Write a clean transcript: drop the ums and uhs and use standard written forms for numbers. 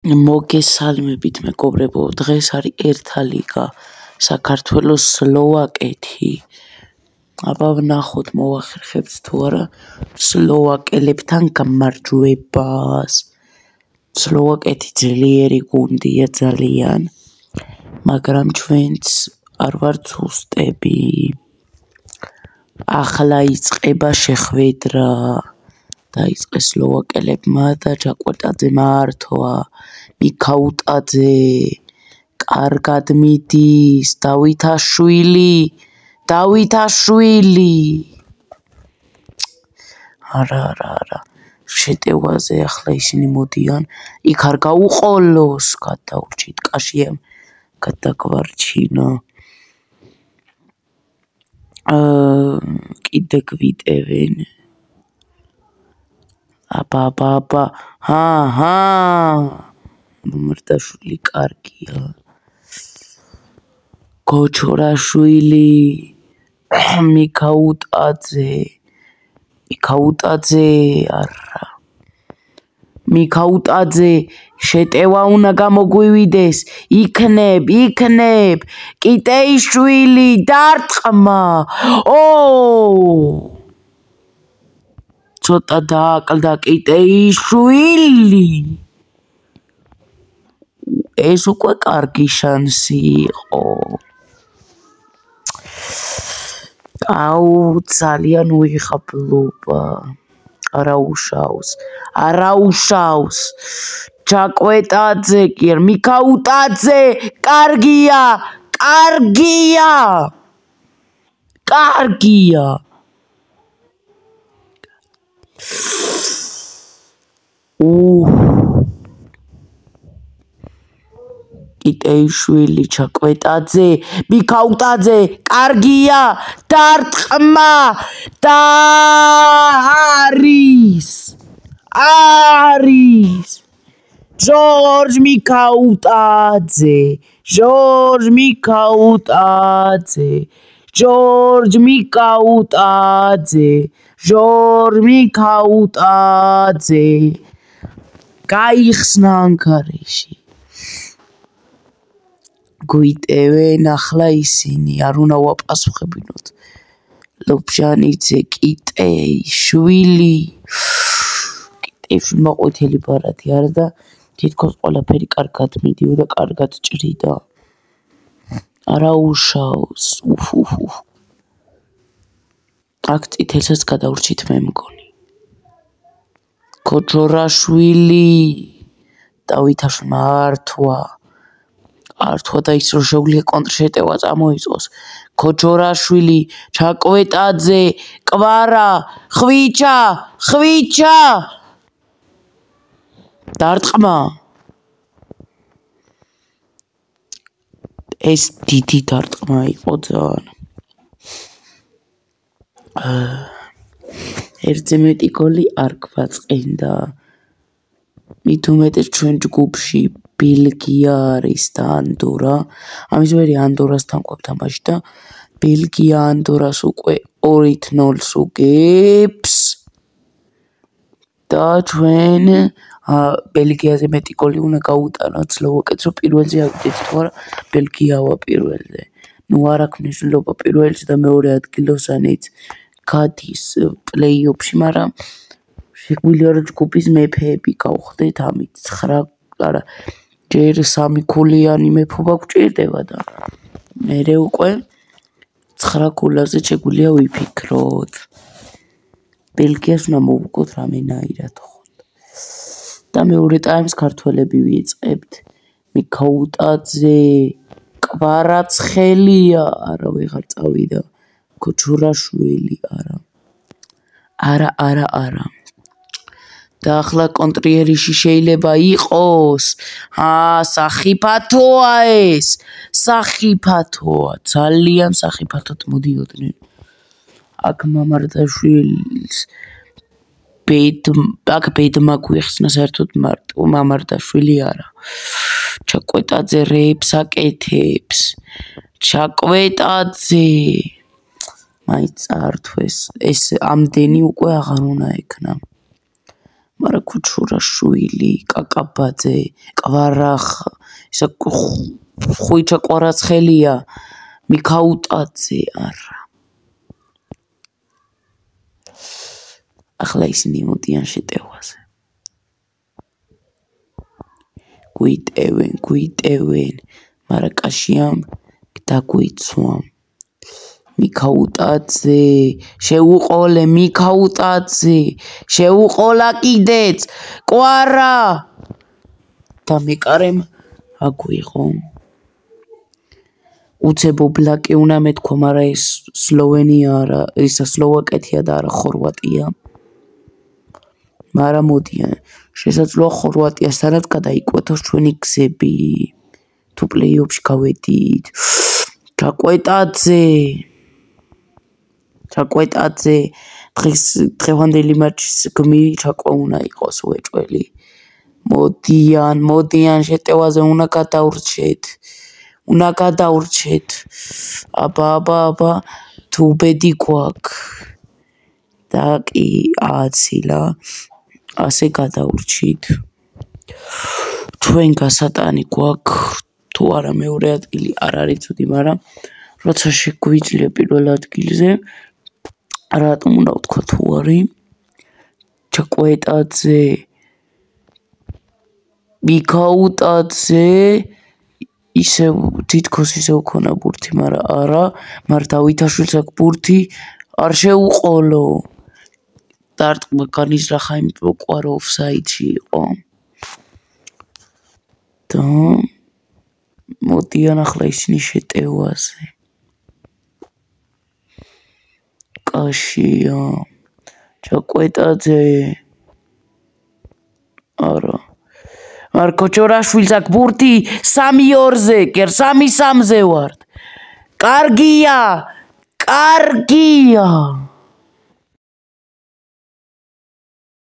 მოგესალმებით მეგობრებო, დღეს არის ერთა ლიგა, საქართველოს სლოვაკეთი. აბა ვნახოთ მოვახერხებთ თუ არა სლოვაკელებთან გამარჯვებას. სლოვაკეთი ძლიერი გუნდია ძალიან, მაგრამ ჩვენც არ ვართ სუსტები. ახლა იწყება შეხვედრა. დაიწყეს სლოვაკელებმა და ჯაკვეტაძე მართვა, მიქაუტაძე, კარგად მიდის, დავითაშვილი. არა, შეტევაზე ახლა ისინი მოდიან, იქ არ გაუყოლოს, გადავრჩით, კაშიამ გადაგვარჩინა. კიდე გვიტევენ. აბა, მარტაშვილი კარგია. გოჩორაშვილი, მიქაუტაძე, შეტევა უნდა გამოგვივიდეს, იქნებ, კიტეიშვილი, დარტყმა, ცოტა დააკლდა კიტეიშვილი. ეს უკვე კარგი შანსი იყო. ძალიან უიღბლობა. არაუშავს. ჯაკვეტაძე კი არ, მიქაუტაძე, კარგია. კიტეიშვილი, ჯაკვეტაძე, მიქაუტაძე, კარგია, დარტყმა და არის. ჟორჟ მიქაუტაძე გაიხსნა ანგარიში. გვიტევენ ახლა ისინი, არ უნდა ვაპასუხებინოთ. ლობჟანიძე, კიტეიშვილი ყვითელი ბარათი არა და თითქოს ყველაფერი კარგად მიდიოდა, კარგად ჭრიდა. არაუშავს. აქ წითელსაც გადავრჩით მე მგონი. გოჩორაშვილი, დავითაშვილი მართვა და ის რომ შეუძლია კონტრშეტევა წამოიწყოს. გოჩორაშვილი, ჯაკვეტაძე, კვარა, ხვიჩა, დარტყმა. ეს დიდი დარტყმა იყო ძალიან. ერთზე მეტი გოლი არ გვაწყენდა. მით უმეტეს ჩვენ ჯგუფში ბელგია არის და ანდორა. ამის მერე ანდორასთან გვთამაშდა და ბელგია ანდორას უკვე 2-0 უგებს და ჩვენ ბელგიაზე მეტი გოლი უნდა გაუტანოთ სლოვაკეთს, რომ პირველზე ავიდეთ, თუ არა ბელგიავა პირველზე. არ აქვს მნიშვნელობა პირველში და მეორე ადგილოსანიც გადის პლეი-ოფში, მაგრამ შეგვიძლია რომ ჯგუფის მეფეები გავხდეთ ამით. ჯერ 3 ქულიანი მეფობა გვჭირდება და მერე უკვე 9 ქულაზე შეგვიძლია ვიფიქროთ. ბელგიას უნდა მოვუგოთ რამენაირად ხონდა. და მეორე ტაიმს ქართველები ვიწყებთ. მიქაუტაძე, კვარაცხელია, არა ვეღარ წავიდა. გოჩორაშვილი, არა. და ახლა კონტრიერში შეიძლება იყოს. სახიფათოა ეს. ძალიან სახიფათოდ მოდიოდნენ. აქ მამარდაშვილს ბედმა გვიხსნა საერთოდ მამარდაშვილი არა. ჯაკვეტაძე რეებს აკეთებს. ჯაკვეტაძე მაინც წაართვეს. ეს ამდენი უკვე აღარ უნდა ექნა. მარა ქუჩურაშვილი, კაკაბაძე, კვარახა, ისა ხვიჩა კვარაცხელია, მიქაუტაძე, არა. ახლა ისინი მოდიან შეტევაზე. გვიტევენ, მარა კაშიამ დაგვიცვამ. მიქაუტაძე, შეუყოლე მიქაუტაძე, შეუყოლა კიდეც, კვარა! და მეკარემ აგვიღო. უცებო ბლაკი უნდა მეთქვა, მარა ეს სლოვენია არა, ისა სლოვაკეთია და არა ხორვატია. მარა მოდიან, შესაძლოა ხორვატიასთანაც გადაიკვეთოს ჩვენი გზები. თუ პლეი-ოფში გავედით. ჩაკვეტაძე, დღევანდელი მატჩის გმირი ჩაკვა უნდა იყოს უეჭველი. მოდიან შეტევაზე უნდა გადავრჩეთ. აბა, თუ ბედი გვაქვს. და კი ააცილა, ასე გადავრჩით. ჩვენ გასატანი გვაქვს, თუ არა მეორე ადგილი არ არის ცუდი, მაგრამ როცა შეგვიძლია პირველ ადგილზე, რატომ უნდა ვთქვა თუ არის? ჩაკვეტაძე, მიქაუტაძე, ისევ თითქოს ისევ ქონა ბურთი, მაგრამ არა, მაგრამ დავითაშვილს აქვს ბურთი, არ შეუყოლო. დარტყმა განიზრახა, იმიტომ კვარა ოფსაიდში იყო. და მოდიან ახლა ისინი შეტევაზე. კაშია, ჩაკვეტაძე, არა. მარკო ჩორაშვილს აქვს ბურთი 3-2-ზე, კი 3-3-ზე ვართ. კარგია!